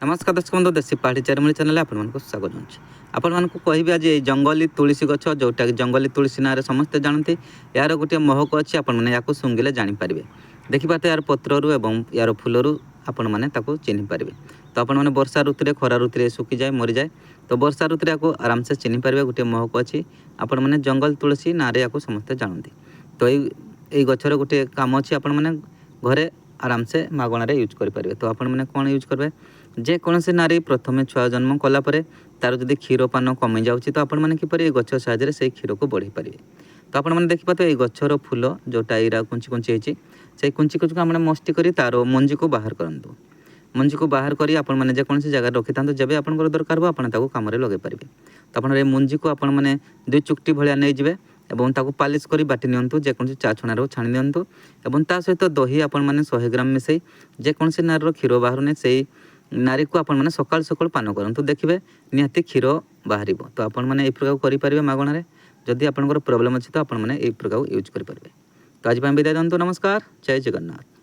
नमस्कार दर्शक बंधु देशी पहाड़ी चेरमूली चैनल आपको स्वागत जनाऊँ आपको कहबी आज जंगली तुलसी गछ जोटा जंगली तुलसी ना समस्ते जानते यार गोटे महक अच्छी आपने या शुंगिले जानीपारे देखिए यार पत्रु एवं यार फूलू आपण मैंने चिन्ह पारे तो आपने वर्षा ऋतु खरा ऋतु सुखी जाए मरी जाए तो वर्षा ऋतु या आराम से चिन्ह पारे गोटे महक अच्छी आपण मैंने जंगल तुलसी ना या समस्ते जानते तो ये गचर गोटे काम अच्छी आपण मैंने घरे आराम से मागणार यूज करेंगे तो आपण मैंने कौन यूज करेंगे जेकोसी नारी प्रथम छुआ जन्म कलापर तार जदि क्षीरपान कमी जाऊँगी तो आपण मैंने किपर गछ साहाय्य से क्षीर को बढ़ी पारे तो आपण मैंने देखिए ये गचर फूल जोटा यहाँ कुंची कुंची होती से कुंची कुची को आम मस्ती कर तार मंजी को बाहर करूँ मंजी को बाहर करी आपण मैंने जेकोसी जगह रखी था जब आप दरकार हो आपड़ कम लगे पारे तो आप मंजी को आपण मैंने 2 चुक्टी भाया नहीं जाए एवं ताको पालिश करी बाटी नियंतु जेकोसी चा छुणार छाणी दिंतु एवं ता सहित दही आपण मैंने 100 ग्राम मिसई जेकोसी नार क्षीर बाहर नहीं से नारी को आपण मैंने सकाल सकाल पान करंतु देखिए निहाती क्षीर बाहर तो आपण मैंने ये प्रकार करेंगे मागणार जदि आपंकर प्रोब्लेम अच्छी तो आपण मैंने ये प्रकार यूज करेंगे तो आज विदाय दिंतु नमस्कार जय जगन्नाथ।